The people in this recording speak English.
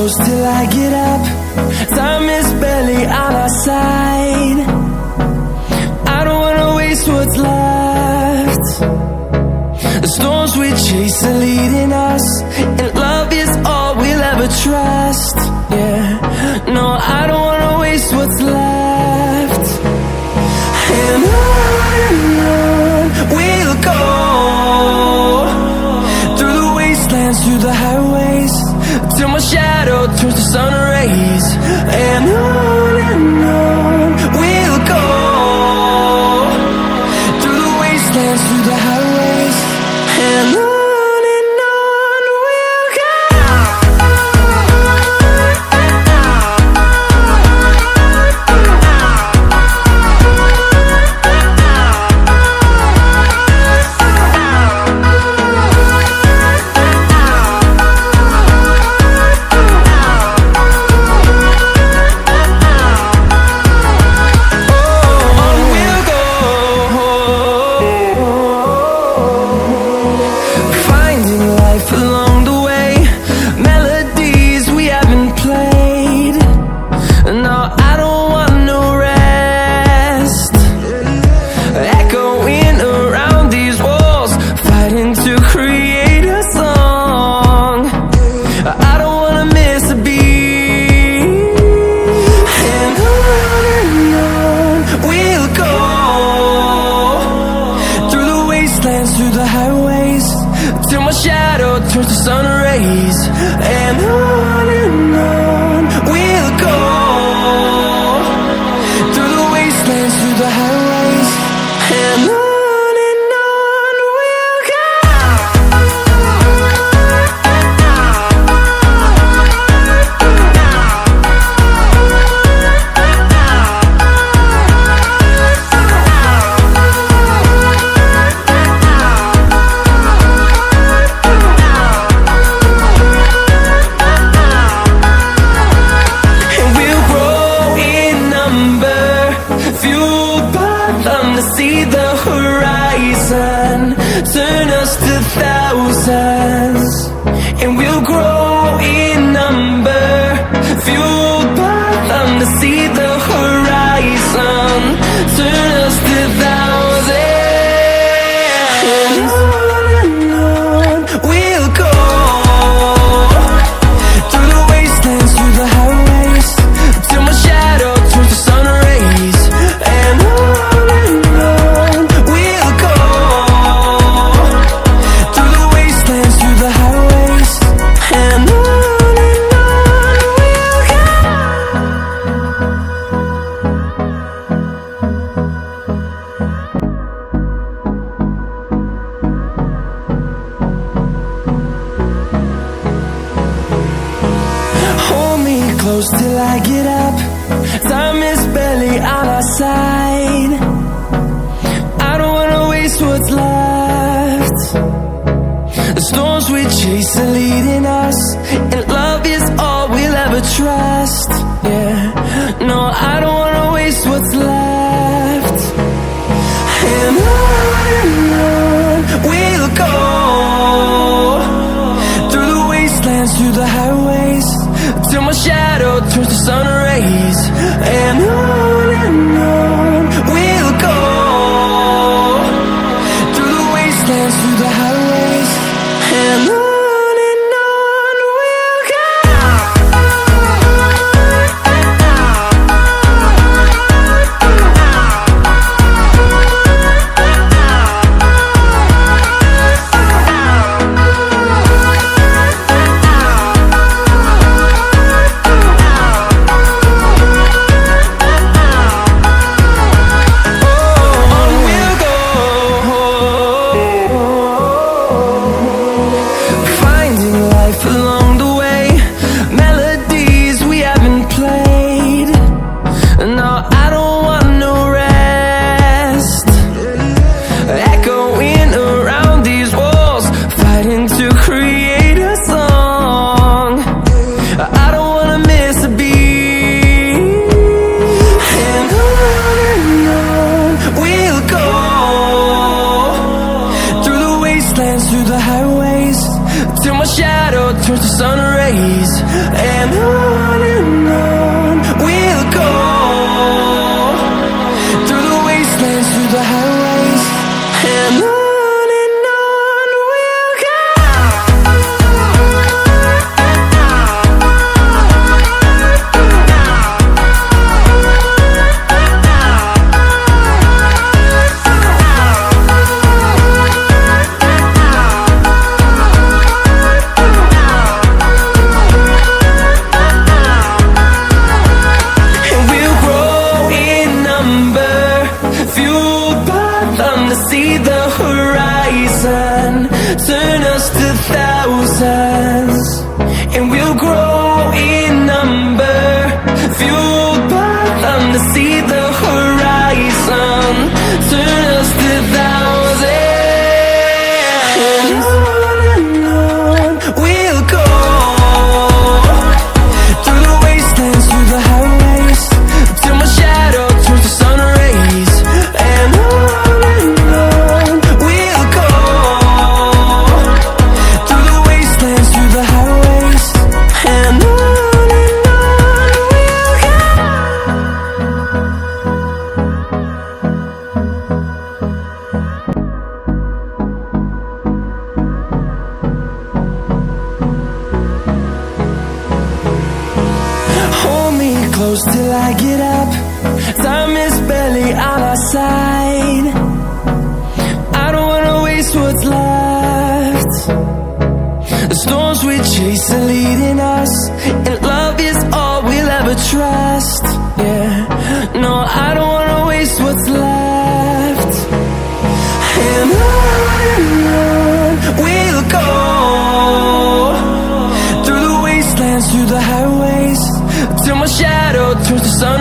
close till I get up. Time is barely on our side. I don't wanna waste what's left. The storms we chase are leading us, and love is all we'll ever trust. Yeah, no, I don't wanna waste what's left. And on we'll go, through the wastelands, through the highways, till my shadow turns to sun rays. And on we'll go, through the wastelands, through the highways, and on we'll go. Through the highways, till my shadow turns to sun rays. And on we'll go, through the wastelands, through the highways, and on we'll go. See the horizon, turn us to thousands, and we'll grow in number, fueled by them. To see the horizon, turn us to thousands, and on we'll go, through the wastelands, through the highways, till my shadow turns to sun rays. And close till I get up. Time is barely on our side. I don't wanna waste what's left. The storms we chase are leading us, and love is all we'll ever trust. Yeah, no, I don't wanna waste what's left. And on we'll go, through the wastelands, through the highways, till my shadow turns to sun rays. And on we'll go, through the wastelands, through the highways, and on we'll go. turns to sun rays, and time to see the horizon, turn us to thousands. And on we'll go, through the wastelands, through the highways, till my shadow turns to sun rays. And on we'll go, through the wastelands, through the highways. And on we'll go. Hold me close till I get up. Time is barely on our side. I don't wanna waste what's left. The storms we chase are leading us, and love is all we'll ever trust. Yeah, no, I don't wanna waste what's left. And on we'll go, through the wastelands, through the highways, till my shadow turns to sun